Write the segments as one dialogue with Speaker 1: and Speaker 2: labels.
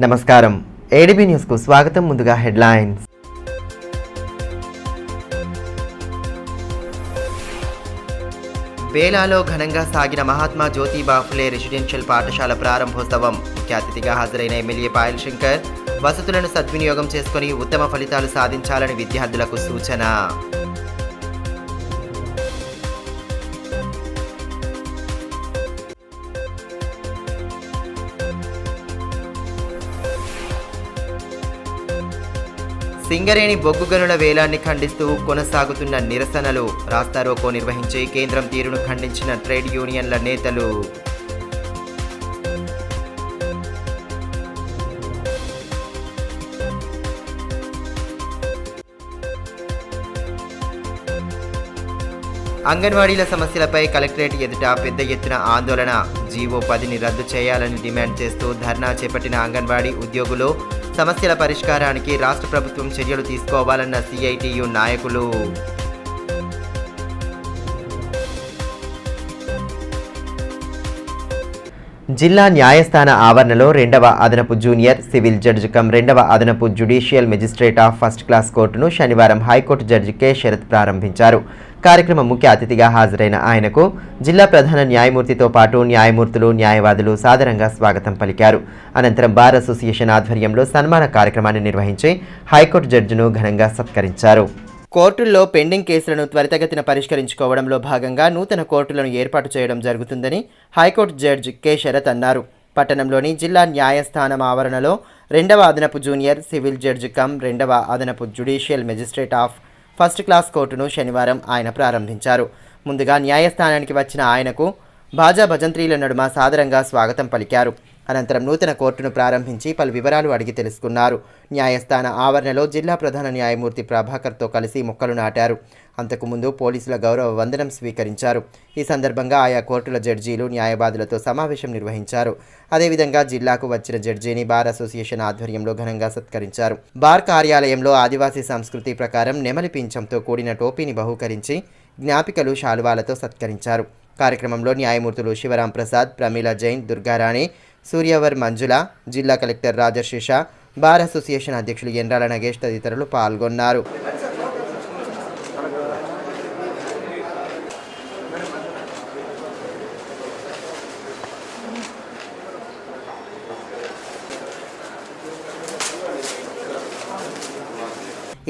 Speaker 1: నమస్కారం. ADB news కు స్వాగతం. ముందుగా హెడ్లైన్స్. బేలాలో ఘనంగా సాగిన మహాత్మా జ్యోతిబా ఫులే రెసిడెన్షియల్ పాఠశాల ప్రారంభోత్సవం. ముఖ్య అతిథిగా హాజరైన ఎమ్మెల్యే పాయల్ శంకర్ వసతులను సద్వినియోగం చేసుకుని ఉత్తమ ఫలితాలు సాధించాలని విద్యార్థులకు సూచన. సింగరేణి బొగ్గు గనుల వేలాన్ని ఖండిస్తూ కొనసాగుతున్న నిరసనలు. రాస్తారోకో నిర్వహించి కేంద్రం తీరును ఖండించిన ట్రేడ్ యూనియన్ల నేతలు. అంగన్వాడీల సమస్యలపై కలెక్టరేట్ ఎదుట పెద్ద ఎత్తున ఆందోళన. జీవో 10ని రద్దు చేయాలని డిమాండ్ చేస్తూ ధర్నా చేపట్టిన అంగన్వాడీ ఉద్యోగులు సమస్యల పరిష్కారానికి రాష్ట్ర ప్రభుత్వం చర్యలు తీసుకోవాలన్న సిఐటియు నాయకులు. జిల్లా న్యాయస్థాన ఆవరణలో 2వ అదనపు జూనియర్ సివిల్ జడ్జి కమ్ 2వ అదనపు judicial magistrate of first class కోర్టును శనివారం హైకోర్టు జడ్జి కె శరత్ ప్రారంభించారు. కార్యక్రమం ముఖ్య అతిథిగా హాజరైన ఆయనకు జిల్లా ప్రధాన న్యాయమూర్తితో పాటు న్యాయమూర్తులు, న్యాయవాదులు సాదరంగా స్వాగతం పలికారు. అనంతరం బార్ అసోసియేషన్ ఆధ్వర్యంలో సన్మాన కార్యక్రమాన్ని నిర్వహించి హైకోర్టు జడ్జిను ఘనంగా సత్కరించారు. కోర్టుల్లో పెండింగ్ కేసులను త్వరితగతిన పరిష్కరించుకోవడంలో భాగంగా నూతన కోర్టులను ఏర్పాటు చేయడం జరుగుతుందని హైకోర్టు జడ్జి కె శరత్ అన్నారు. పట్టణంలోని జిల్లా న్యాయస్థానం ఆవరణలో 2వ అదనపు జూనియర్ సివిల్ జడ్జి కమ్ 2వ అదనపు judicial magistrate of first class కోర్టును శనివారం ఆయన ప్రారంభించారు. ముందుగా న్యాయస్థానానికి వచ్చిన ఆయనకు బాజా భజంత్రీల నడుమ సాదరంగా స్వాగతం పలికారు. అనంతరం నూతన కోర్టును ప్రారంభించి పలు వివరాలు అడిగి తెలుసుకున్నారు. న్యాయస్థాన ఆవరణలో జిల్లా ప్రధాన న్యాయమూర్తి ప్రభాకర్తో కలిసి మొక్కలు నాటారు. అంతకుముందు పోలీసుల గౌరవ వందనం స్వీకరించారు. ఈ సందర్భంగా ఆయా కోర్టుల జడ్జీలు, న్యాయవాదులతో సమావేశం నిర్వహించారు. అదేవిధంగా జిల్లాకు వచ్చిన జడ్జీని బార్ అసోసియేషన్ ఆధ్వర్యంలో ఘనంగా సత్కరించారు. బార్ కార్యాలయంలో ఆదివాసీ సంస్కృతి ప్రకారం నెమలి పింఛంతో కూడిన టోపీని బహూకరించి జ్ఞాపికలు, శాలువాలతో సత్కరించారు. కార్యక్రమంలో న్యాయమూర్తులు శివరాం ప్రసాద్, ప్రమీల జైన్, దుర్గారాణి, సూర్యవర్ మంజుల, జిల్లా కలెక్టర్ రాజశేష, బార్ అసోసియేషన్ అధ్యక్షులు ఎండ్రాల నగేష్ తదితరులు పాల్గొన్నారు.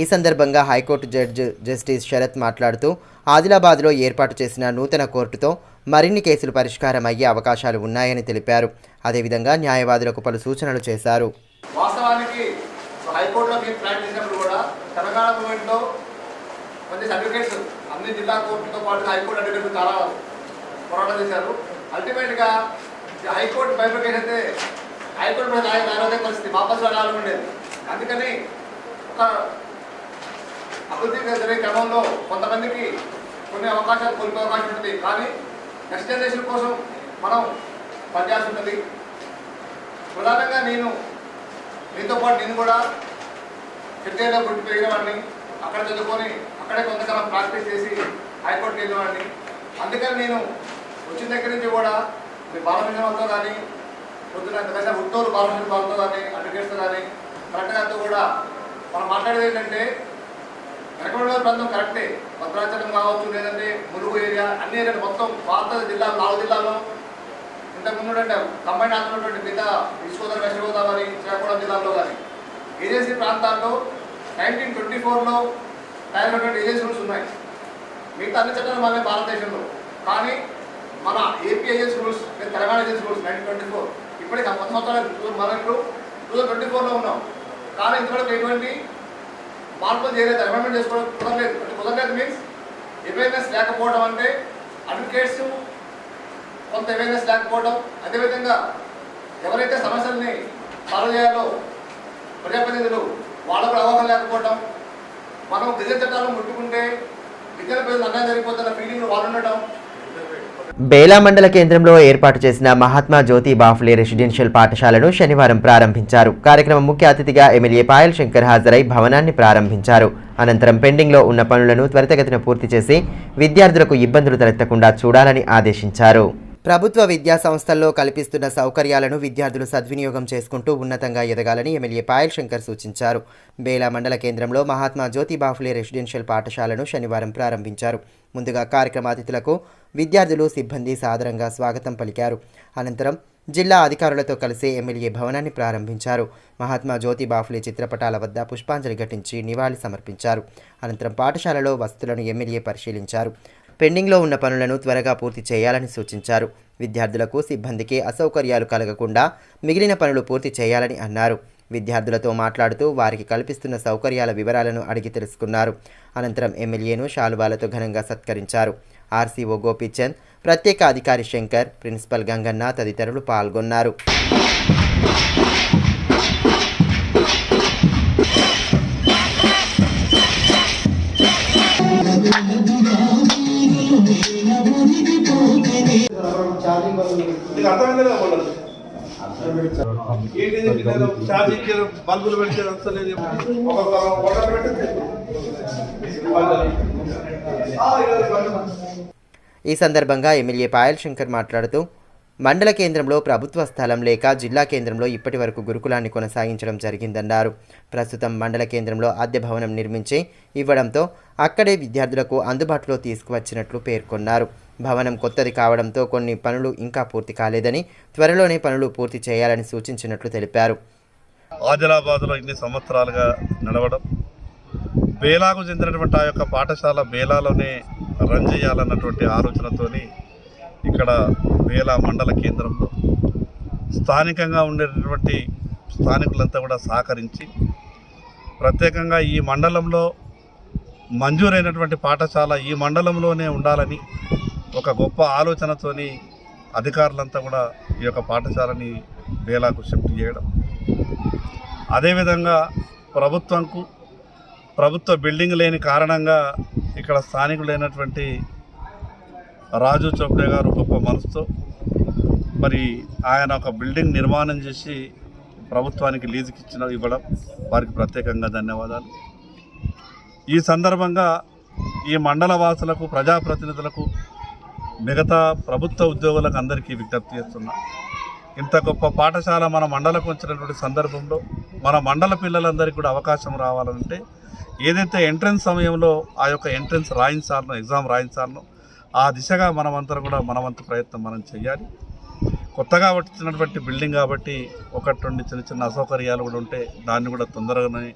Speaker 1: ఈ సందర్భంగా హైకోర్టు జడ్జి జస్టిస్ శరత్ మాట్లాడుతూ ఆదిలాబాద్లో ఏర్పాటు చేసిన నూతన కోర్టుతో మరిన్ని కేసులు పరిష్కారం అయ్యే అవకాశాలు ఉన్నాయని తెలిపారు. అదేవిధంగా న్యాయవాదులకు పలు సూచనలు చేశారు.
Speaker 2: వాస్తవానికి హైకోర్టులో మీరు ప్లాన్ చేసినప్పుడు కూడా తెలంగాణ గవర్నమెంట్లో కొన్ని సర్టిఫికేట్స్ అన్ని జిల్లా కోర్టుతో పాటు హైకోర్టు అడ్వకేట్లు చాలా పోరాటం చేశారు. అల్టిమేట్గా హైకోర్టు బైఫర్కేషన్ అయితే హైకోర్టు మీద నాయకులే పరిస్థితి వాపసు వెళ్ళాలని ఉండేది. అందుకని ఒక అభివృద్ధి జరిగే క్రమంలో కొంతమందికి కొన్ని అవకాశాలు కోల్పోయే అవకాశం ఉంటుంది. కానీ నెక్స్ట్ జనరేషన్ కోసం మనం పనిచేయాల్సి ఉంటుంది. ప్రధానంగా మీతో పాటు నేను కూడా చెట్టేలో పుట్టి పెరిగిన వాడిని, అక్కడ చదువుకొని అక్కడే కొంతకాలం ప్రాక్టీస్ చేసి హైకోర్టుకి వెళ్ళిన వాడిని. అందుకని నేను వచ్చిన దగ్గర నుంచి కూడా మీ బాలమిషన్ వాళ్ళతో కానీ పొద్దున ఉత్తూరు బాలమిషన్ వాళ్ళతో కానీ అడ్వకేట్స్తో కానీ కరెక్ట్గా కూడా మనం మాట్లాడేది ఏంటంటే వెనకబడిన ప్రాంతం కరెక్టే. భద్రాచలం కావచ్చు, లేదంటే ములుగు ఏరియా, అన్ని ఏరియాలు మొత్తం పాత జిల్లాలు 4 జిల్లాల్లో ఇంతకుముందు అంటే కంబైన్ ఆంధ్రటువంటి మిగతా ఈస్ట్ గోదావరి, వెస్ట్ గోదావరి, శ్రీకాకుళం జిల్లాల్లో కానీ ఏజెన్సీ ప్రాంతాల్లో 1924లో తయారైనటువంటి ఏజెన్సీ రూల్స్ ఉన్నాయి. మిగతా అన్ని చట్టాలు మన భారతదేశంలో. కానీ మన AP agency rules, Telangana agency rules 1924 ఇప్పటికి 10 సంవత్సరాలు మనం ఇప్పుడు 2024లో ఉన్నాం. కానీ ఇంతవరకు ఎటువంటి మార్పులు చేయలేదు, అమెండ్మెంట్ చేసుకోవడం కుదరలేదు. అంటే కుదరలేదు మీన్స్ అవేర్నెస్ లేకపోవడం, అంటే అడ్వకేట్స్ కొంత అవేర్నెస్ లేకపోవడం, అదేవిధంగా ఎవరైతే సమస్యల్ని సాల్వ్ చేయాలో ప్రజాప్రతినిధులు వాళ్ళకు అవగాహన లేకపోవడం, మనం గిరిజన చట్టాలను ముట్టుకుంటే గిరిజన ప్రజలు అన్యాయం జరిగిపోతున్న ఫీలింగ్లు వాళ్ళు ఉండడం.
Speaker 1: బేలా మండల కేంద్రంలో ఏర్పాటు చేసిన మహాత్మా జ్యోతిబా ఫులే రెసిడెన్షియల్ పాఠశాలను శనివారం ప్రారంభించారు. కార్యక్రమం ముఖ్య అతిథిగా ఎమ్మెల్యే పాయల్ శంకర్ హాజరై భవనాన్ని ప్రారంభించారు. అనంతరం పెండింగ్లో ఉన్న పనులను త్వరితగతిన పూర్తి చేసి విద్యార్థులకు ఇబ్బందులు తలెత్తకుండా చూడాలని ఆదేశించారు. ప్రభుత్వ విద్యా సంస్థల్లో కల్పిస్తున్న సౌకర్యాలను విద్యార్థులు సద్వినియోగం చేసుకుంటూ ఉన్నతంగా ఎదగాలని ఎమ్మెల్యే పాయల్ శంకర్ సూచించారు. బేలా మండల కేంద్రంలో మహాత్మా జ్యోతిబాఫులే రెసిడెన్షియల్ పాఠశాలను శనివారం ప్రారంభించారు. ముందుగా కార్యక్రమాతిథులకు విద్యార్థులు, సిబ్బంది సాదరంగా స్వాగతం పలికారు. అనంతరం జిల్లా అధికారులతో కలిసి ఎమ్మెల్యే భవనాన్ని ప్రారంభించారు. మహాత్మా జ్యోతిబాఫులే చిత్రపటాల వద్ద పుష్పాంజలి ఘటించి నివాళి సమర్పించారు. అనంతరం పాఠశాలలో వసతులను ఎమ్మెల్యే పరిశీలించారు. పెండింగ్లో ఉన్న పనులను త్వరగా పూర్తి చేయాలని సూచించారు. విద్యార్థులకు, సిబ్బందికి అసౌకర్యాలు కలగకుండా మిగిలిన పనులు పూర్తి చేయాలని అన్నారు. విద్యార్థులతో మాట్లాడుతూ వారికి కల్పిస్తున్న సౌకర్యాల వివరాలను అడిగి తెలుసుకున్నారు. అనంతరం ఎమ్మెల్యేను శాలువాలతో ఘనంగా సత్కరించారు. ఆర్సీఓ గోపీచంద్, ప్రత్యేక అధికారి శంకర్, ప్రిన్సిపల్ గంగన్న తదితరులు పాల్గొన్నారు. ఈ సందర్భంగా ఎమ్మెల్యే పాయల్ శంకర్ మాట్లాడుతూ మండల కేంద్రంలో ప్రభుత్వ స్థలం లేక జిల్లా కేంద్రంలో ఇప్పటి వరకు గురుకులాన్ని కొనసాగించడం జరిగిందన్నారు. ప్రస్తుతం మండల కేంద్రంలో అద్దె భవనం నిర్మించి ఇవ్వడంతో అక్కడే విద్యార్థులకు అందుబాటులో తీసుకువచ్చినట్లు పేర్కొన్నారు. భవనం కొత్తది కావడంతో కొన్ని పనులు ఇంకా పూర్తి కాలేదని, త్వరలోనే పనులు పూర్తి చేయాలని సూచించినట్లు తెలిపారు.
Speaker 3: ఆదిలాబాద్లో ఇన్ని సంవత్సరాలుగా నడవడం, బేలాకు చెందినటువంటి ఆ యొక్క పాఠశాల బేలాలోనే రన్ చేయాలన్నటువంటి ఆలోచనతోని ఇక్కడ బేలా మండల కేంద్రంలో స్థానికంగా ఉండేటటువంటి స్థానికులంతా కూడా సహకరించి ప్రత్యేకంగా ఈ మండలంలో మంజూరైనటువంటి పాఠశాల ఈ మండలంలోనే ఉండాలని ఒక గొప్ప ఆలోచనతోని అధికారులంతా కూడా ఈ యొక్క పాఠశాలని బేలాకు షిఫ్ట్ చేయడం, అదేవిధంగా ప్రభుత్వ బిల్డింగ్ లేని కారణంగా ఇక్కడ స్థానికులైనటువంటి రాజు చోప్డే గారు గొప్ప మనసుతో మరి ఆయన ఒక బిల్డింగ్ నిర్మాణం చేసి ప్రభుత్వానికి లీజుకి ఇవ్వడం వారికి ప్రత్యేకంగా ధన్యవాదాలు. ఈ సందర్భంగా ఈ మండల వాసులకు, ప్రజాప్రతినిధులకు, మిగతా ప్రభుత్వ ఉద్యోగులకు అందరికీ విజ్ఞప్తి చేస్తున్నా, ఇంత గొప్ప పాఠశాల మన మండలకు వచ్చినటువంటి సందర్భంలో మన మండల పిల్లలందరికీ కూడా అవకాశం రావాలంటే ఏదైతే ఎంట్రన్స్ సమయంలో ఆ యొక్క ఎంట్రన్స్ రాయించాలనో, ఎగ్జామ్ రాయించాలనో ఆ దిశగా మనమంతా కూడా మనవంతు ప్రయత్నం మనం చేయాలి. కొత్తగా వచ్చినటువంటి బిల్డింగ్ కాబట్టి ఒకటి రెండు చిన్న చిన్న అసౌకర్యాలు కూడా ఉంటే దాన్ని కూడా తొందరగానే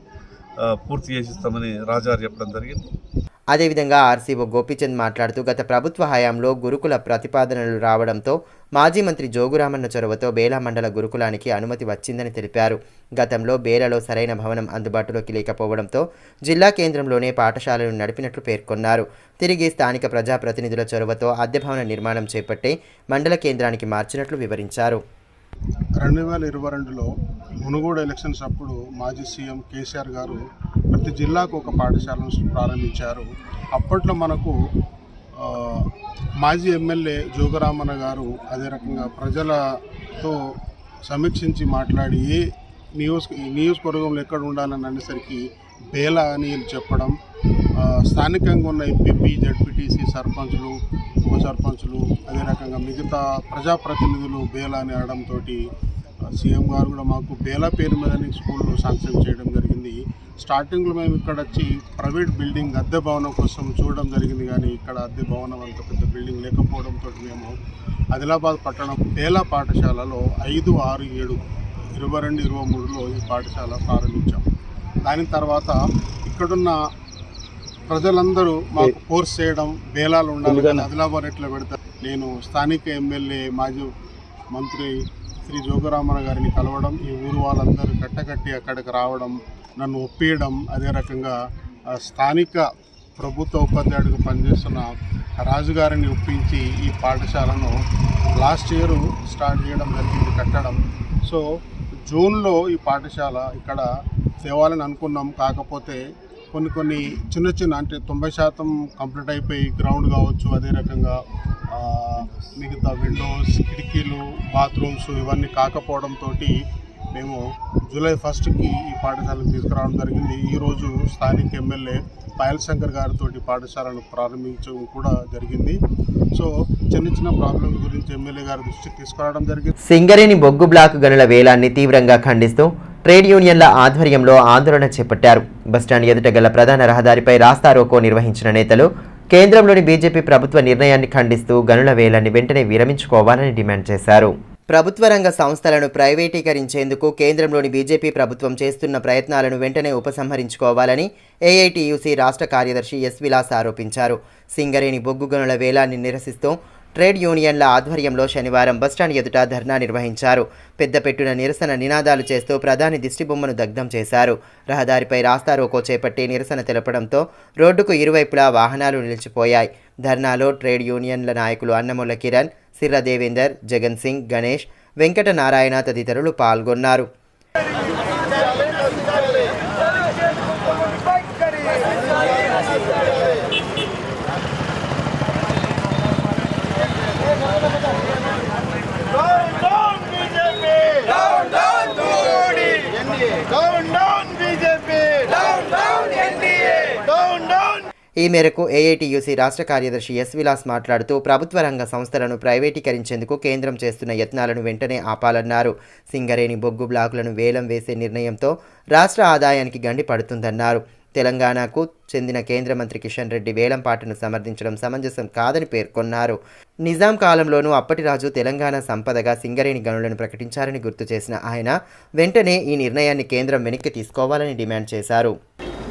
Speaker 3: పూర్తి చేసిస్తామని రాజుగారు చెప్పడం జరిగింది.
Speaker 1: అదేవిధంగా ఆర్సీఓ గోపీచంద్ మాట్లాడుతూ గత ప్రభుత్వ హయాంలో గురుకుల ప్రతిపాదనలు రావడంతో మాజీ మంత్రి జోగురామన్న చొరవతో బేలా మండల గురుకులానికి అనుమతి వచ్చిందని తెలిపారు. గతంలో బేలాలో సరైన భవనం అందుబాటులోకి లేకపోవడంతో జిల్లా కేంద్రంలోనే పాఠశాలను నడిపినట్లు పేర్కొన్నారు. తిరిగి స్థానిక ప్రజాప్రతినిధుల చొరవతో అద్దె భవన నిర్మాణం చేపట్టి మండల కేంద్రానికి మార్చినట్లు వివరించారు.
Speaker 4: 2022లో మునుగోడు ఎలక్షన్స్ అప్పుడు మాజీ సీఎం కేసీఆర్ గారు ప్రతి జిల్లాకు ఒక పాఠశాలను ప్రారంభించారు. అప్పట్లో మనకు మాజీ ఎమ్మెల్యే జోగురామన్న గారు అదే రకంగా ప్రజలతో సమీక్షించి మాట్లాడి ఏ నియోజకవర్గంలో ఎక్కడ ఉండాలని అనేసరికి బేలా అని చెప్పడం, స్థానికంగా ఉన్న ఎంపీపీ, జడ్పీటీసీ, సర్పంచులు, ఉప సర్పంచులు, అదే రకంగా మిగతా ప్రజాప్రతినిధులు బేలా అని అనడంతో సీఎం గారు కూడా మాకు బేలా పేరు మీద స్కూల్లో శాంక్షన్ చేయడం జరిగింది. స్టార్టింగ్లో మేము ఇక్కడ వచ్చి ప్రైవేట్ బిల్డింగ్ అద్దె భవనం కోసం చూడడం జరిగింది, కానీ ఇక్కడ అద్దె భవనం అంత పెద్ద బిల్డింగ్ లేకపోవడంతో మేము ఆదిలాబాద్ పట్టణం బేలా పాఠశాలలో 5, 6, 7, 22, 23లో ఈ పాఠశాల ప్రారంభించాం. దాని తర్వాత ఇక్కడున్న ప్రజలందరూ మాకు ఫోర్స్ చేయడం, బేలాలు ఉండాలి, ఆదిలాబాద్ ఎట్లా పెడతారు. నేను స్థానిక ఎమ్మెల్యే మాజీ మంత్రి శ్రీ జోగురామన్న గారిని కలవడం, ఈ ఊరు వాళ్ళందరూ కట్టకట్టి అక్కడికి రావడం, నన్ను ఒప్పియడం, అదే రకంగా స్థానిక ప్రభుత్వ ఉపాధ్యాయుడిగా పనిచేస్తున్న రాజుగారిని ఒప్పించి ఈ పాఠశాలను లాస్ట్ ఇయర్ స్టార్ట్ చేయడం జరిగింది, కట్టడం. సో జూన్లో ఈ పాఠశాల ఇక్కడ తేవాలని అనుకున్నాం. కాకపోతే కొన్ని చిన్న అంటే 90% కంప్లీట్ అయిపోయి గ్రౌండ్ కావచ్చు, అదే రకంగా మిగతా విండోస్, కిటికీలు, బాత్రూమ్స్ ఇవన్నీ కాకపోవడంతో మేము జూలై 1కి ఈ పాఠశాలను తీసుకురావడం జరిగింది. ఈరోజు స్థానిక ఎమ్మెల్యే పాయల్ శంకర్ గారితో పాఠశాలను ప్రారంభించడం కూడా జరిగింది. సో చిన్న ప్రాబ్లమ్స్ గురించి ఎమ్మెల్యే గారి దృష్టికి తీసుకురావడం జరిగింది.
Speaker 1: సింగరేణి బొగ్గు బ్లాక్ గనుల వేలాన్ని తీవ్రంగా ఖండిస్తూ ట్రేడ్ యూనియన్ల ఆధ్వర్యంలో ఆందోళన చేపట్టారు. బస్టాండ్ ఎదుట గల ప్రధాన రహదారిపై రాస్తారోకో నిర్వహించిన నేతలు కేంద్రంలోని బీజేపీ ప్రభుత్వ నిర్ణయాన్ని ఖండిస్తూ గనుల వేలాన్ని వెంటనే విరమించుకోవాలని డిమాండ్ చేశారు. ప్రభుత్వ రంగ సంస్థలను ప్రైవేటీకరించేందుకు కేంద్రంలోని బీజేపీ ప్రభుత్వం చేస్తున్న ప్రయత్నాలను వెంటనే ఉపసంహరించుకోవాలని ఏఐటీయూసీ రాష్ట్ర కార్యదర్శి ఎస్ విలాస్ ఆరోపించారు. సింగరేణి బొగ్గు గనుల వేలాన్ని నిరసిస్తూ ట్రేడ్ యూనియన్ల ఆధ్వర్యంలో శనివారం బస్టాండ్ ఎదుట ధర్నా నిర్వహించారు. పెద్దపెట్టున నిరసన నినాదాలు చేస్తూ ప్రధాని దిష్టిబొమ్మను దగ్ధం చేశారు. రహదారిపై రాస్తారోకో చేపట్టి నిరసన తెలపడంతో రోడ్డుకు ఇరువైపులా వాహనాలు నిలిచిపోయాయి. ధర్నాలో ట్రేడ్ యూనియన్ల నాయకులు అన్నముల కిరణ్, సిర్ర దేవేందర్, జగన్ సింగ్, గణేష్, వెంకట నారాయణ తదితరులు పాల్గొన్నారు. ఈ మేరకు ఏఐటీయూసీ రాష్ట్ర కార్యదర్శి ఎస్ విలాస్ మాట్లాడుతూ ప్రభుత్వ రంగ సంస్థలను ప్రైవేటీకరించేందుకు కేంద్రం చేస్తున్న యత్నాలను వెంటనే ఆపాలన్నారు. సింగరేణి బొగ్గు బ్లాకులను వేలం వేసే నిర్ణయంతో రాష్ట్ర ఆదాయానికి గండి పడుతుందన్నారు. తెలంగాణకు చెందిన కేంద్ర మంత్రి కిషన్ రెడ్డి వేలంపాటను సమర్థించడం సమంజసం కాదని పేర్కొన్నారు. నిజాం కాలంలోనూ అప్పటి రాజు తెలంగాణ సంపదగా సింగరేణి గనులను ప్రకటించారని గుర్తు చేసిన ఆయన వెంటనే ఈ నిర్ణయాన్ని కేంద్రం వెనక్కి తీసుకోవాలని డిమాండ్ చేశారు.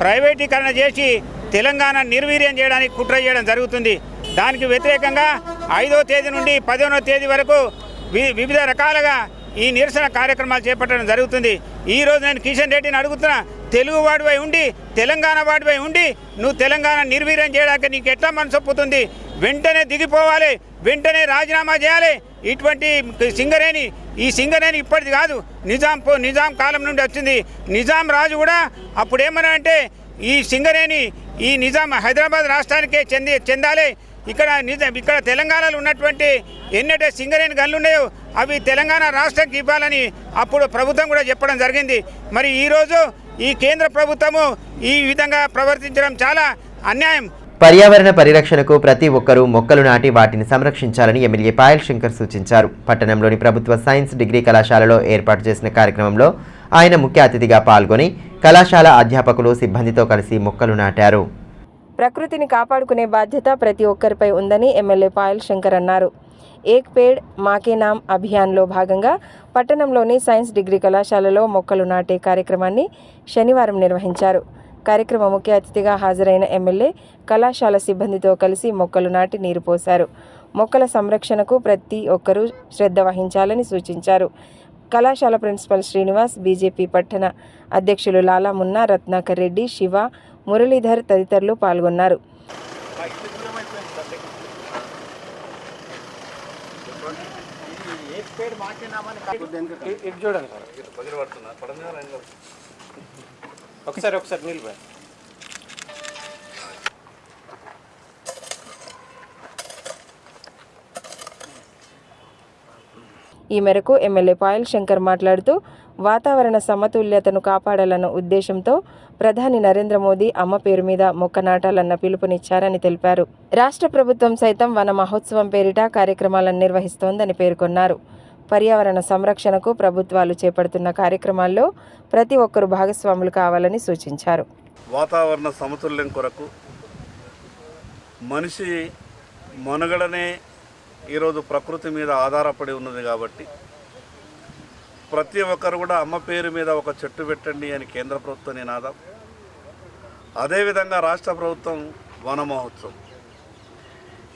Speaker 5: ప్రైవేటీకరణ చేసి తెలంగాణ నిర్వీర్యం చేయడానికి కుట్ర చేయడం జరుగుతుంది. దానికి వ్యతిరేకంగా 5వ తేదీ నుండి 15వ తేదీ వరకు వివిధ రకాలుగా ఈ నిరసన కార్యక్రమాలు చేపట్టడం జరుగుతుంది. ఈరోజు నేను కిషన్ రెడ్డిని అడుగుతున్నా, తెలుగు వాడిపై ఉండి తెలంగాణ వాడిపై ఉండి నువ్వు తెలంగాణ నిర్వీర్యం చేయడానికి నీకు ఎట్లా మనసు ఒప్పుతుంది? వెంటనే దిగిపోవాలి, వెంటనే రాజీనామా చేయాలి. ఇటువంటి ఈ సింగరేణి ఇప్పటిది కాదు, నిజాం కాలం నుండి వచ్చింది. నిజాం రాజు కూడా అప్పుడు ఏమన్నా అంటే ఈ సింగరేణి ఈ నిజాం హైదరాబాద్ రాష్ట్రానికే చెందాలి. ఇక్కడ తెలంగాణలో ఉన్నటువంటి ఎన్నైతే సింగరేణి గనులు ఉన్నాయో అవి తెలంగాణ రాష్ట్రానికి ఇవ్వాలని అప్పుడు ప్రభుత్వం కూడా చెప్పడం జరిగింది. మరి ఈరోజు ఈ కేంద్ర ప్రభుత్వము ఈ విధంగా ప్రవర్తించడం చాలా అన్యాయం.
Speaker 1: పర్యావరణ పరిరక్షణకు ప్రతి ఒక్కరూ మొక్కలు నాటి వాటిని సంరక్షించాలని ఎమ్మెల్యే పాయల్ శంకర్ సూచించారు. పట్టణంలోని ప్రభుత్వ సైన్స్ డిగ్రీ కళాశాలలో ఏర్పాటు చేసిన కార్యక్రమంలో ఆయన ముఖ్య అతిథిగా పాల్గొని కళాశాల అధ్యాపకులు సిబ్బందితో కలిసి మొక్కలు నాటారు.
Speaker 6: ప్రకృతిని కాపాడుకునే బాధ్యత ప్రతి ఒక్కరిపై ఉందని ఎమ్మెల్యే పాయల్ శంకర్ అన్నారు. ఏక్ పేడ్ మాకే నామ్ అభియాన్లో భాగంగా పట్టణంలోని సైన్స్ డిగ్రీ కళాశాలలో మొక్కలు నాటే కార్యక్రమాన్ని శనివారం నిర్వహించారు. కార్యక్రమ ముఖ్య అతిథిగా హాజరైన ఎమ్మెల్యే కళాశాల సిబ్బందితో కలిసి మొక్కలు నాటి నీరు పోశారు. మొక్కల సంరక్షణకు ప్రతి ఒక్కరూ శ్రద్ధ వహించాలని సూచించారు. కళాశాల ప్రిన్సిపల్ శ్రీనివాస్, బీజేపీ పట్టణ అధ్యక్షులు లాలా మున్నా, రత్నాకర్ రెడ్డి, శివ, మురళీధర్ తదితరులు పాల్గొన్నారు.
Speaker 5: ఒకసారి నిల్వ
Speaker 6: ఈ మేరకు ఎమ్మెల్యే పాయల్ శంకర్ మాట్లాడుతూ వాతావరణ సమతుల్యతను కాపాడాలన్న ఉద్దేశంతో ప్రధాని నరేంద్ర మోదీ అమ్మ పేరు మీద మొక్క నాటాలన్న పిలుపునిచ్చారని తెలిపారు. రాష్ట్ర ప్రభుత్వం సైతం వన మహోత్సవం పేరిట కార్యక్రమాలను నిర్వహిస్తోందని పేర్కొన్నారు. పర్యావరణ సంరక్షణకు ప్రభుత్వాలు చేపడుతున్న కార్యక్రమాల్లో ప్రతి ఒక్కరూ భాగస్వాములు కావాలని సూచించారు.
Speaker 3: వాతావరణ సమతుల్యం కొరకు మనిషి మనుగడనే ఈరోజు ప్రకృతి మీద ఆధారపడి ఉన్నది కాబట్టి ప్రతి ఒక్కరు కూడా అమ్మ పేరు మీద ఒక చెట్టు పెట్టండి అని కేంద్ర ప్రభుత్వ నినాదం. అదేవిధంగా రాష్ట్ర ప్రభుత్వం వన మహోత్సవం,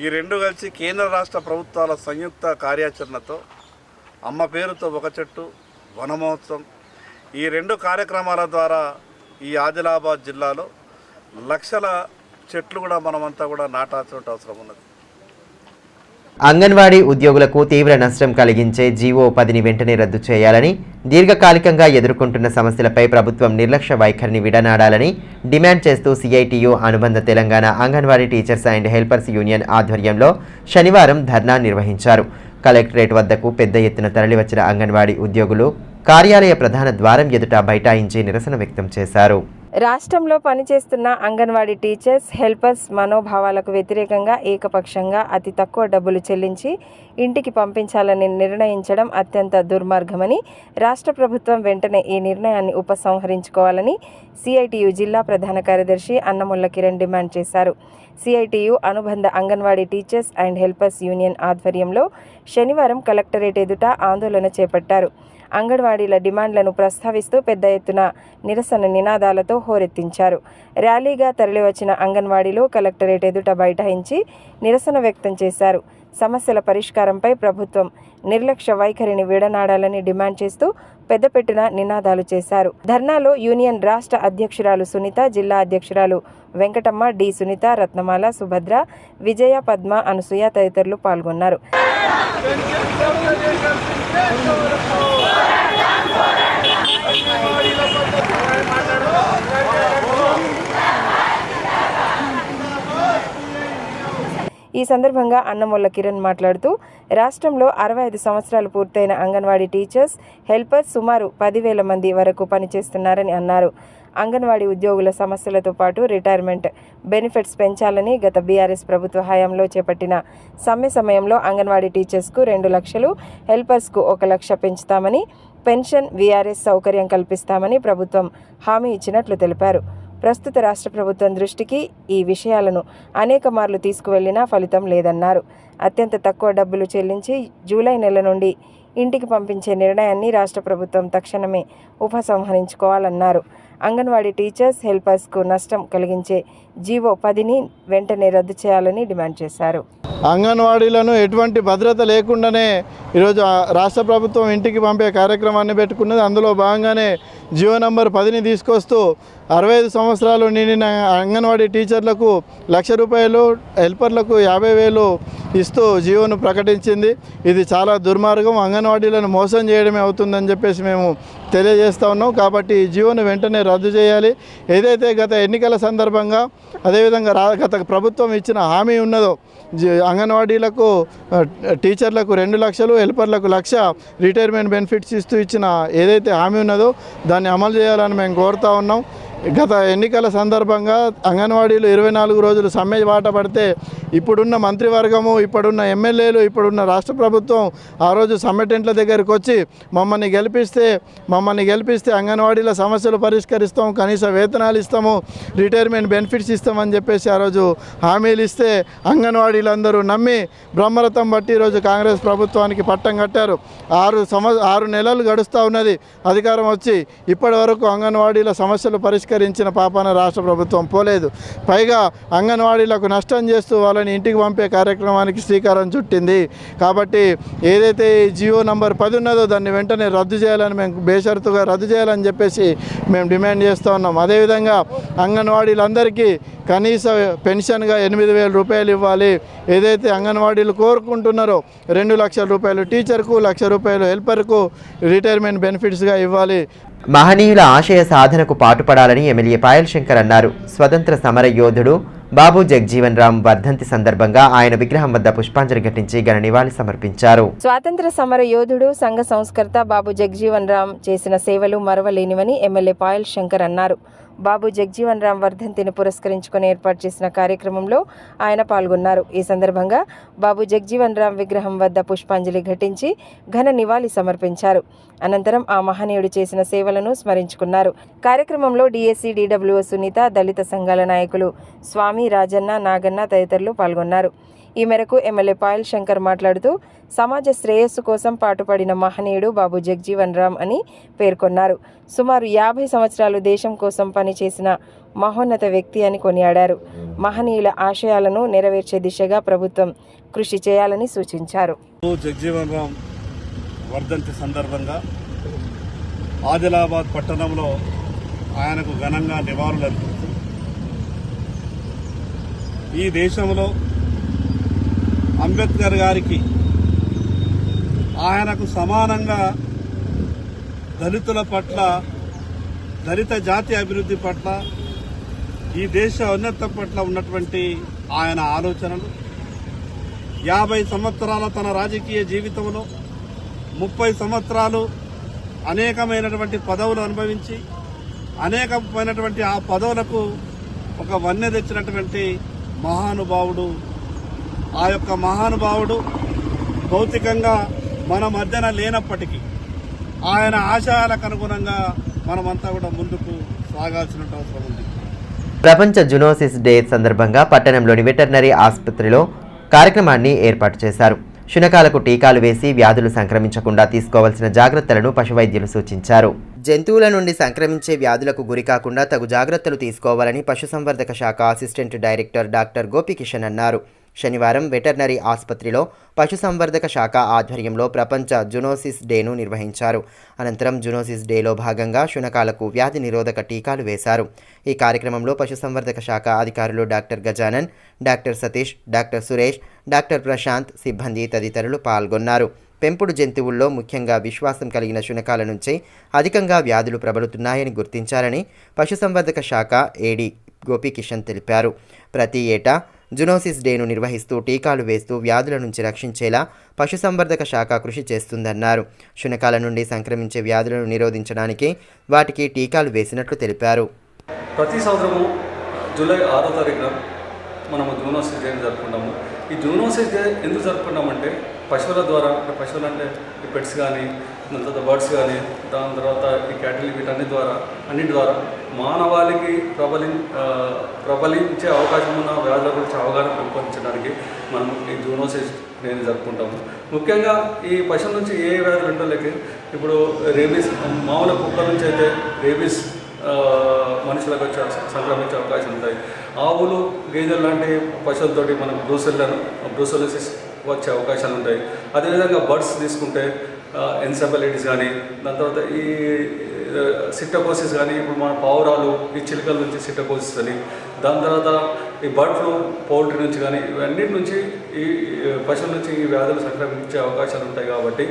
Speaker 3: ఈ రెండు కలిసి కేంద్ర రాష్ట్ర ప్రభుత్వాల సంయుక్త కార్యాచరణతో అమ్మ పేరుతో ఒక చెట్టు, వన మహోత్సవం, ఈ రెండు కార్యక్రమాల ద్వారా ఈ ఆదిలాబాద్ జిల్లాలో లక్షల చెట్లు కూడా మనమంతా కూడా నాటాల్సిన అవసరం ఉన్నది.
Speaker 1: అంగన్వాడీ ఉద్యోగులకు తీవ్ర నష్టం కలిగించే జీవో 10ని వెంటనే రద్దు చేయాలని, దీర్ఘకాలికంగా ఎదుర్కొంటున్న సమస్యలపై ప్రభుత్వం నిర్లక్ష్య వైఖరిని విడనాడాలని డిమాండ్ చేస్తూ సిఐటియు అనుబంధ Telangana anganwadi teachers and helpers union ఆధ్వర్యంలో శనివారం ధర్నా నిర్వహించారు. కలెక్టరేట్ వద్దకు పెద్ద ఎత్తున తరలివచ్చిన అంగన్వాడీ ఉద్యోగులు కార్యాలయ ప్రధాన ద్వారం ఎదుట బైఠాయించి నిరసన వ్యక్తం చేశారు.
Speaker 6: రాష్ట్రంలో పనిచేస్తున్న అంగన్వాడీ టీచర్స్, హెల్పర్స్ మనోభావాలకు వ్యతిరేకంగా ఏకపక్షంగా అతి తక్కువ డబ్బులు చెల్లించి ఇంటికి పంపించాలని నిర్ణయించడం అత్యంత దుర్మార్గమని, రాష్ట్ర ప్రభుత్వం వెంటనే ఈ నిర్ణయాన్ని ఉపసంహరించుకోవాలని సిఐటియు జిల్లా ప్రధాన కార్యదర్శి అన్నముల్ల కిరణ్ డిమాండ్ చేశారు. సిఐటియు అనుబంధ anganwadi teachers and helpers union ఆధ్వర్యంలో శనివారం కలెక్టరేట్ ఎదుట ఆందోళన చేపట్టారు. అంగన్వాడీల డిమాండ్లను ప్రస్తావిస్తూ పెద్ద ఎత్తున నిరసన నినాదాలతో హోరెత్తించారు. ర్యాలీగా తరలివచ్చిన అంగన్వాడీలు కలెక్టరేట్ ఎదుట బైఠాయించి నిరసన వ్యక్తం చేశారు. సమస్యల పరిష్కారంపై ప్రభుత్వం నిర్లక్ష్య వైఖరిని విడనాడాలని డిమాండ్ చేస్తూ పెద్దపెట్టున నినాదాలు చేశారు. ధర్నాలో యూనియన్ రాష్ట్ర అధ్యక్షురాలు సునీత, జిల్లా అధ్యక్షురాలు వెంకటమ్మ, డి సునీత, రత్నమాల, సుభద్ర, విజయ, పద్మ, అనసూయ తదితరులు పాల్గొన్నారు. ఈ సందర్భంగా అన్నముల్ల కిరణ్ మాట్లాడుతూ రాష్ట్రంలో 65 సంవత్సరాలు పూర్తయిన అంగన్వాడీ టీచర్స్, హెల్పర్స్ సుమారు 10,000 మంది వరకు పనిచేస్తున్నారని అన్నారు. అంగన్వాడీ ఉద్యోగుల సమస్యలతో పాటు రిటైర్మెంట్ బెనిఫిట్స్ పెంచాలని గత బీఆర్ఎస్ ప్రభుత్వ హయాంలో చేపట్టిన సమ్మె సమయంలో అంగన్వాడీ టీచర్స్కు 2 లక్షలు, హెల్పర్స్కు 1 లక్ష పెంచుతామని, పెన్షన్, వీఆర్ఎస్ సౌకర్యం కల్పిస్తామని ప్రభుత్వం హామీ ఇచ్చినట్లు తెలిపారు. ప్రస్తుత రాష్ట్ర ప్రభుత్వం దృష్టికి ఈ విషయాలను అనేక మార్లు తీసుకువెళ్లినా ఫలితం లేదన్నారు. అత్యంత తక్కువ డబ్బులు చెల్లించి జూలై నెల నుండి ఇంటికి పంపించే నిర్ణయాన్ని రాష్ట్ర ప్రభుత్వం తక్షణమే ఉపసంహరించుకోవాలన్నారు. అంగన్వాడీ టీచర్స్, హెల్పర్స్కు నష్టం కలిగించే జీవో 10ని వెంటనే రద్దు చేయాలని డిమాండ్ చేశారు.
Speaker 7: అంగన్వాడీలను ఎటువంటి భద్రత లేకుండానే ఈరోజు రాష్ట్ర ప్రభుత్వం ఇంటికి పంపే కార్యక్రమాన్ని పెట్టుకున్నది. అందులో భాగంగానే జీవో నంబర్ 10ని తీసుకొస్తూ 65 సంవత్సరాలు నిండిన అంగన్వాడీ టీచర్లకు ₹1,00,000, హెల్పర్లకు 50,000 ఇస్తూ జీవోను ప్రకటించింది. ఇది చాలా దుర్మార్గం, అంగన్వాడీలను మోసం చేయడమే అవుతుందని చెప్పేసి మేము తెలియజేస్తూ ఉన్నాం. కాబట్టి ఈ జీవోను వెంటనే రద్దు చేయాలి. ఏదైతే గత ఎన్నికల సందర్భంగా అదేవిధంగా గత ప్రభుత్వం ఇచ్చిన హామీ ఉన్నదో అంగన్వాడీలకు టీచర్లకు 2 లక్షలు, హెల్పర్లకు 1,00,000 రిటైర్మెంట్ బెనిఫిట్స్ ఇస్తూ ఇచ్చిన ఏదైతే హామీ ఉన్నదో దాన్ని అమలు చేయాలని మేము కోరుతూ ఉన్నాం. గత ఎన్నికల సందర్భంగా అంగన్వాడీలు 24 రోజులు సమ్మె బాట పడితే ఇప్పుడున్న మంత్రివర్గము, ఇప్పుడున్న ఎమ్మెల్యేలు, ఇప్పుడున్న రాష్ట్ర ప్రభుత్వం ఆ రోజు సమ్మె టెంట్ల దగ్గరికి వచ్చి మమ్మల్ని గెలిపిస్తే అంగన్వాడీల సమస్యలు పరిష్కరిస్తాం, కనీస వేతనాలు ఇస్తాము, రిటైర్మెంట్ బెనిఫిట్స్ ఇస్తామని చెప్పేసి ఆ రోజు హామీలు ఇస్తే అంగన్వాడీలందరూ నమ్మి బ్రహ్మరథం బట్టి ఈరోజు కాంగ్రెస్ ప్రభుత్వానికి పట్టం కట్టారు. 6 నెలలు గడుస్తూ ఉన్నది అధికారం వచ్చి, ఇప్పటి వరకు అంగన్వాడీల సమస్యలు పరిష్కరించిన పాపాన రాష్ట్ర ప్రభుత్వం పోలేదు. పైగా అంగన్వాడీలకు నష్టం చేస్తూ వాళ్ళని ఇంటికి పంపే కార్యక్రమానికి శ్రీకారం చుట్టింది. కాబట్టి ఏదైతే జీవో నంబర్ 10 ఉన్నదో దాన్ని వెంటనే రద్దు చేయాలని, మేము బేషరతుగా రద్దు చేయాలని చెప్పేసి మేము డిమాండ్ చేస్తూ ఉన్నాం. అదేవిధంగా అంగన్వాడీలందరికీ కనీస పెన్షన్గా ₹8,000 ఇవ్వాలి. ఏదైతే అంగన్వాడీలు కోరుకుంటున్నారో ₹2 లక్షల టీచర్కు, ₹1,00,000 హెల్పర్కు రిటైర్మెంట్ బెనిఫిట్స్గా ఇవ్వాలి.
Speaker 1: మహనీయుల ఆశయ సాధనకు పాటుపడాలని ఎమ్మెల్యే పాయల్ శంకర్ అన్నారు. స్వతంత్ర సమర యోధుడు బాబు జగ్జీవన్ రామ్ వర్ధంతి సందర్భంగా ఆయన విగ్రహం వద్ద పుష్పాంజలి ఘటించి ఘన నివాళి సమర్పించారు.
Speaker 6: స్వాతంత్ర సమర యోధుడు, సంఘ సంస్కర్త బాబు జగ్జీవన్ రామ్ చేసిన సేవలు మరవలేనివని ఎమ్మెల్యే పాయల్ శంకర్ అన్నారు. బాబు జగ్జీవన్ రామ్ వర్ధంతిని పురస్కరించుకొని ఏర్పాటు చేసిన కార్యక్రమంలో ఆయన పాల్గొన్నారు. ఈ సందర్భంగా బాబు జగ్జీవన్ రామ్ విగ్రహం వద్ద పుష్పాంజలి ఘటించి ఘన నివాళి సమర్పించారు. అనంతరం ఆ మహనీయుడు చేసిన సేవలను స్మరించుకున్నారు. కార్యక్రమంలో డిఎస్సి, డిడబ్ల్యూఓ సునీత, దళిత సంఘాల నాయకులు స్వామి, రాజన్న, నాగన్న తదితరులు పాల్గొన్నారు. ఈ మేరకు ఎమ్మెల్యే పాయల్ శంకర్ మాట్లాడుతూ సమాజ శ్రేయస్సు కోసం పాటుపడిన మహనీయుడు బాబు జగ్జీవన్ రామ్ అని పేర్కొన్నారు. సుమారు 50 సంవత్సరాలు దేశం కోసం పనిచేసిన మహోన్నత వ్యక్తి అని కొనియాడారు. మహనీయుల ఆశయాలను నెరవేర్చే దిశగా ప్రభుత్వం కృషి చేయాలని సూచించారు.
Speaker 3: జగ్జీవన్ రామ్ వర్ధంతి సందర్భంగా ఆదిలాబాద్ పట్టణంలో ఆయనకు ఘనంగా నివాళులు అర్పిస్తూ ఈ దేశంలో అంబేద్కర్ గారికి ఆయనకు సమానంగా దళితుల పట్ల, దళిత జాతి అభివృద్ధి పట్ల, ఈ దేశ ఉన్నత పట్ల ఉన్నటువంటి ఆయన ఆలోచనలు 50 సంవత్సరాల తన రాజకీయ జీవితంలో 30 సంవత్సరాలు అనేకమైనటువంటి పదవులు అనుభవించి అనేకమైనటువంటి ఆ పదవులకు ఒక వన్నె తెచ్చినటువంటి మహానుభావుడు. ఆ యొక్క మహానుభావుడు భౌతికంగా మన మధ్యన లేనప్పటికీ ఆయన ఆశయాలకు అనుగుణంగా మనమంతా కూడా ముందుకు సాగాల్సిన అవసరం ఉంది.
Speaker 1: ప్రపంచ జునోసిస్ డే సందర్భంగా పట్టణంలోని వెటర్నరీ ఆసుపత్రిలో కార్యక్రమాన్ని ఏర్పాటు చేశారు. శునకాలకు టీకాలు వేసి వ్యాధులు సంక్రమించకుండా తీసుకోవాల్సిన జాగ్రత్తలను పశువైద్యులు సూచించారు. జంతువుల నుండి సంక్రమించే వ్యాధులకు గురికాకుండా తగు జాగ్రత్తలు తీసుకోవాలని పశుసంవర్ధక శాఖ అసిస్టెంట్ డైరెక్టర్ డాక్టర్ గోపికిషన్ అన్నారు. శనివారం వెటర్నరీ ఆసుపత్రిలో పశుసంవర్ధక శాఖ ఆధ్వర్యంలో ప్రపంచ జునోసిస్ డేను నిర్వహించారు. అనంతరం జునోసిస్ డేలో భాగంగా శునకాలకు వ్యాధి నిరోధక టీకాలు వేశారు. ఈ కార్యక్రమంలో పశుసంవర్ధక శాఖ అధికారులు doctor Gajanan, doctor Satish, doctor Suresh, doctor Prashant, సిబ్బంది తదితరులు పాల్గొన్నారు. పెంపుడు జంతువుల్లో ముఖ్యంగా విశ్వాసం కలిగిన శునకాల నుంచి అధికంగా వ్యాధులు ప్రబలుతున్నాయని గుర్తించారని పశుసంవర్ధక శాఖ ఏడీ గోపికిషన్ తెలిపారు. ప్రతి ఏటా జునోసిస్ డేను నిర్వహిస్తూ టీకాలు వేస్తూ వ్యాధుల నుంచి రక్షించేలా పశుసంవర్ధక శాఖ కృషి చేస్తుందన్నారు. శునకాల నుండి సంక్రమించే వ్యాధులను నిరోధించడానికి వాటికి టీకాలు వేసినట్లు తెలిపారు.
Speaker 8: ప్రతి సంవత్సరము జూలై 6వ తారీఖున మనము జూనోసిస్ డేని జరుపుకుంటాము. ఈ జూనోసిస్ డే ఎందుకు జరుపుకుంటామంటే పశువుల ద్వారా, పశువులు అంటే ఈ పెట్స్ కానీ, దాని తర్వాత బర్డ్స్ కానీ, దాని తర్వాత ఈ క్యాటిల్ వీటన్నిటి ద్వారా మానవాళికి ప్రబలించే అవకాశం ఉన్న వ్యాధుల గురించి అవగాహన పెంపొందించడానికి మనం ఈ జూనోసిస్ డేని జరుపుకుంటాము. ముఖ్యంగా ఈ పశువుల నుంచి ఏ వ్యాధులు ఉంటోలేక ఇప్పుడు రేబీస్, మామూలు కుక్కల నుంచి అయితే రేబీస్ మనుషులకు వచ్చే సంక్రమించే అవకాశం ఉంటాయి. ఆవులు, గేదెలు లాంటి పశువులతోటి మనకు బ్రూసెలోసిస్ వచ్చే అవకాశాలు ఉంటాయి. అదేవిధంగా బర్డ్స్ తీసుకుంటే ఎన్సెఫలైటిస్ కానీ, దాని తర్వాత ఈ సిట్టకోసిస్ కానీ, ఇప్పుడు మన పావురాలు, ఈ చిలుకల నుంచి సిట్టకోసిస్ అని, దాని తర్వాత ఈ బర్డ్ ఫ్లూ పౌల్ట్రీ నుంచి కానీ, ఇవన్నిటి నుంచి ఈ పశువుల నుంచి ఈ వ్యాధులు సంక్రమించే అవకాశాలు ఉంటాయి. కాబట్టి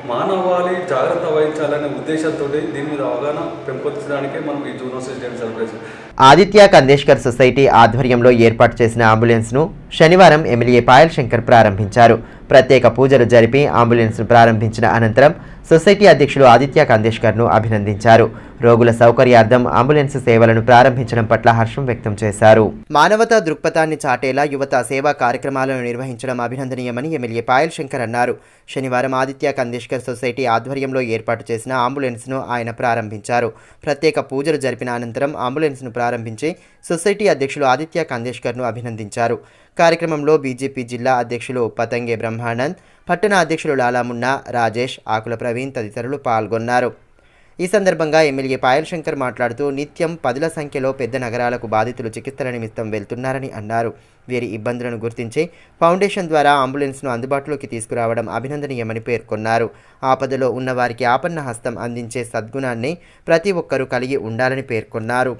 Speaker 8: మానవాళి జాగ్రత్త వహించాలనే ఉద్దేశంతో దీని మీద అవగాహన పెంపొందించడానికే మనం ఈ zoonosis day celebration.
Speaker 1: Aditya Kandeshkar society ఆధ్వర్యంలో ఏర్పాటు చేసిన అంబులెన్స్ను శనివారం ఎమ్మెల్యే పాయల్ శంకర్ ప్రారంభించారు. ప్రత్యేక పూజలు జరిపి అంబులెన్స్ను ప్రారంభించిన అనంతరం సొసైటీ అధ్యక్షులు ఆదిత్య కందేష్కర్ను అభినందించారు. రోగుల సౌకర్యార్థం అంబులెన్స్ సేవలను ప్రారంభించడం పట్ల హర్షం వ్యక్తం చేశారు. మానవతా దృక్పథాన్ని చాటేలా యువత సేవా కార్యక్రమాలను నిర్వహించడం అభినందనీయమని ఎమ్మెల్యే పాయల్ శంకర్ అన్నారు. శనివారం ఆదిత్య కందేష్కర్ సొసైటీ ఆధ్వర్యంలో ఏర్పాటు చేసిన అంబులెన్స్ను ఆయన ప్రారంభించారు. ప్రత్యేక పూజలు జరిపిన అనంతరం అంబులెన్స్ను ప్రారంభించి సొసైటీ అధ్యక్షులు ఆదిత్య కందేష్కర్ను అభినందించారు. కార్యక్రమంలో బీజేపీ జిల్లా అధ్యక్షులు పతంగే బ్రహ్మానంద్, పట్టణ అధ్యక్షులు లాలామున్నా, రాజేష్, ఆకుల ప్రవీణ్ తదితరులు పాల్గొన్నారు. ఈ సందర్భంగా ఎమ్మెల్యే పాయల్ శంకర్ మాట్లాడుతూ నిత్యం 10ల సంఖ్యలో పెద్ద నగరాలకు బాధితులు చికిత్సల నిమిత్తం వెళ్తున్నారని అన్నారు. వీరి ఇబ్బందులను గుర్తించి ఫౌండేషన్ ద్వారా అంబులెన్స్ను అందుబాటులోకి తీసుకురావడం అభినందనీయమని పేర్కొన్నారు. ఆపదలో ఉన్నవారికి ఆపన్న హస్తం అందించే సద్గుణాన్ని ప్రతి ఒక్కరూ కలిగి ఉండాలని పేర్కొన్నారు.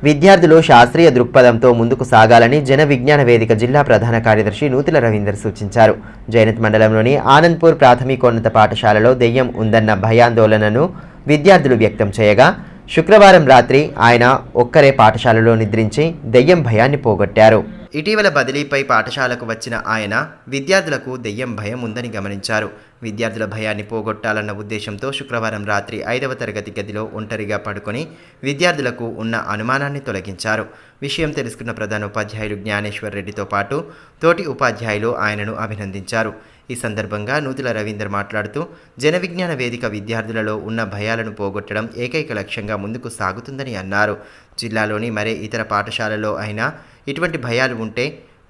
Speaker 1: విద్యార్థులు శాస్త్రీయ దృక్పథంతో ముందుకు సాగాలని జన విజ్ఞాన వేదిక జిల్లా ప్రధాన కార్యదర్శి నూతుల రవీందర్ సూచించారు. జైనత్ మండలంలోని ఆనంద్పూర్ ప్రాథమికోన్నత పాఠశాలలో దెయ్యం ఉందన్న భయాందోళనను విద్యార్థులు వ్యక్తం చేయగా శుక్రవారం రాత్రి ఆయన ఒక్కరే పాఠశాలలో నిద్రించి దెయ్యం భయాన్ని పోగొట్టారు. ఇటీవల బదిలీపై పాఠశాలకు వచ్చిన ఆయన విద్యార్థులకు దెయ్యం భయం ఉందని గమనించారు. విద్యార్థుల భయాన్ని పోగొట్టాలన్న ఉద్దేశంతో శుక్రవారం రాత్రి 5వ తరగతి గదిలో ఒంటరిగా పడుకొని విద్యార్థులకు ఉన్న అనుమానాన్ని తొలగించారు. విషయం తెలుసుకున్న ప్రధాన ఉపాధ్యాయులు జ్ఞానేశ్వర్ రెడ్డితో పాటు తోటి ఉపాధ్యాయులు ఆయనను అభినందించారు. ఈ సందర్భంగా నూతుల రవీందర్ మాట్లాడుతూ జన విజ్ఞాన వేదిక విద్యార్థులలో ఉన్న భయాలను పోగొట్టడం ఏకైక లక్ష్యంగా ముందుకు సాగుతుందని అన్నారు. జిల్లాలోని మరే ఇతర పాఠశాలలో అయినా ఇటువంటి భయాలు ఉంటే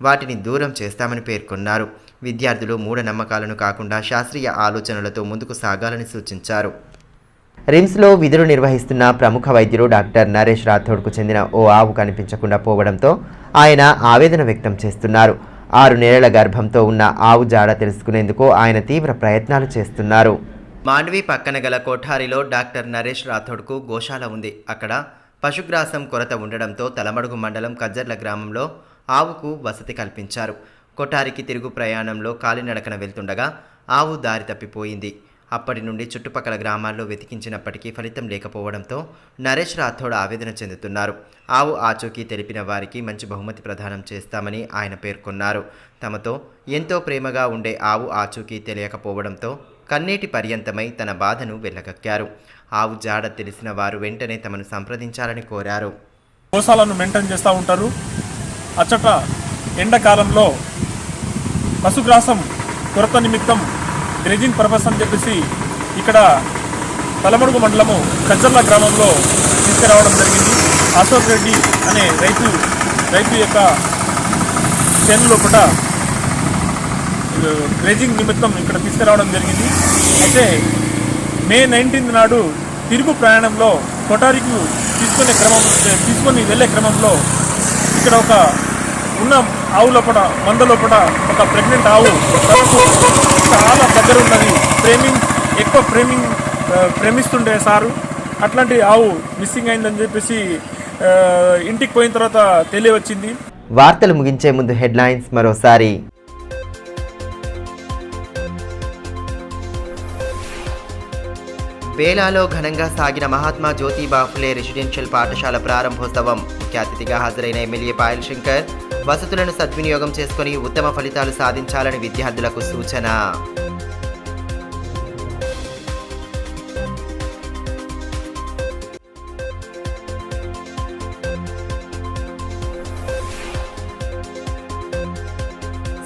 Speaker 1: వాటిని దూరం చేస్తామని పేర్కొన్నారు. విద్యార్థులు మూఢనమ్మకాలను కాకుండా శాస్త్రీయ ఆలోచనలతో ముందుకు సాగాలని సూచించారు. రిమ్స్లో విధులు నిర్వహిస్తున్న ప్రముఖ వైద్యుడు డాక్టర్ నరేష్ రాథోడ్కు చెందిన ఓ ఆవు కనిపించకుండా పోవడంతో ఆయన ఆవేదన వ్యక్తం చేస్తున్నారు. 6 నెలల గర్భంతో ఉన్న ఆవు జాడ తెలుసుకునేందుకు ఆయన తీవ్ర ప్రయత్నాలు చేస్తున్నారు. మాండ్వి పక్కన గల కోఠారిలో డాక్టర్ నరేష్ రాథోడ్కు గోశాల ఉంది. అక్కడ పశుగ్రాసం కొరత ఉండడంతో తలమడుగు మండలం కజ్జర్ల గ్రామంలో ఆవుకు వసతి కల్పించారు. కొఠారికి తిరుగు ప్రయాణంలో కాలినడకన వెళ్తుండగా ఆవు దారి తప్పిపోయింది. అప్పటి నుండి చుట్టుపక్కల గ్రామాల్లో వెతికించినప్పటికీ ఫలితం లేకపోవడంతో నరేష్ రాథోడ్ ఆవేదన చెందుతున్నారు. ఆవు ఆచూకీ తెలిపిన వారికి మంచి బహుమతి ప్రదానం చేస్తామని ఆయన పేర్కొన్నారు. తమతో ఎంతో ప్రేమగా ఉండే ఆవు ఆచూకీ తెలియకపోవడంతో కన్నీటి పర్యంతమై తన బాధను వెళ్ళగక్కారు. ఆవు జాడ తెలిసిన వారు వెంటనే తమను సంప్రదించాలని కోరారు.
Speaker 9: గోశాలను మెయింటైన్ చేస్తూ ఉంటారు. అచ్చట ఎండాకాలంలో పశుగ్రాసం కొరత నిమిత్తం గ్రేజింగ్ పర్పస్ అని చెప్పేసి ఇక్కడ తలమడుగు మండలము కజ్జర్ల గ్రామంలో తీసుకురావడం జరిగింది. అశోక్ రెడ్డి అనే రైతు యొక్క చేను లోపల గ్రేజింగ్ నిమిత్తం ఇక్కడ తీసుకురావడం జరిగింది. అయితే మే 19 నాడు తిరుగు ప్రయాణంలో కొటారికి తీసుకొని వెళ్ళే క్రమంలో ఇక్కడ ఒక ఉన్న ఆవు లోపల మంద లోపల ఒక ప్రెగ్నెంట్ ఆవు తనకు చాలా దగ్గర ఉన్నది, ఎక్కువ ప్రేమిస్తుండే సారు. అట్లాంటి ఆవు మిస్సింగ్ అయిందని చెప్పేసి ఇంటికి పోయిన తర్వాత తెలియవచ్చింది.
Speaker 1: వార్తలు ముగించే ముందు హెడ్లైన్స్ మరోసారి. బేలాలో ఘనంగా సాగిన మహాత్మా జ్యోతిబా ఫులే రెసిడెన్షియల్ పాఠశాల ప్రారంభోత్సవం. ముఖ్య అతిథిగా హాజరైన ఎమ్మెల్యే పాయల్ శంకర్ వసతులను సద్వినియోగం చేసుకుని ఉత్తమ ఫలితాలు సాధించాలని విద్యార్థులకు సూచన.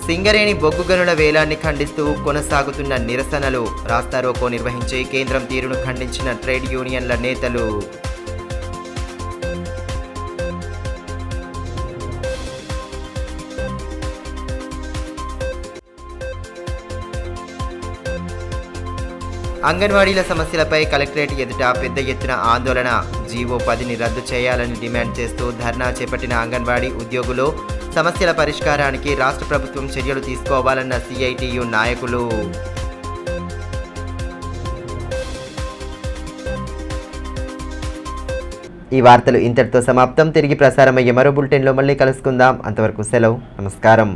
Speaker 1: సింగరేణి బొగ్గు గనుల వేలాన్ని ఖండిస్తూ కొనసాగుతున్న నిరసనలు. రాస్తారోకో నిర్వహించి కేంద్రం తీరును ఖండించిన ట్రేడ్ యూనియన్ల నేతలు. అంగన్వాడీల సమస్యలపై కలెక్టరేట్ ఎదుట పెద్ద ఎత్తున ఆందోళన. జీవో 10ని రద్దు చేయాలని డిమాండ్ చేస్తూ ధర్నా చేపట్టిన అంగన్వాడీ ఉద్యోగులు సమస్యల పరిష్కారానికి రాష్ట్ర ప్రభుత్వం చర్యలు తీసుకోవాలన్న సిఐటియు నాయకులు. ఈ వార్తలు ఇంతటితో సమాప్తం. తిరిగి ప్రసారమయ్యే మరో బులెటిన్లో మళ్ళీ కలుసుకుందాం. అంతవరకు సెలవు. నమస్కారం.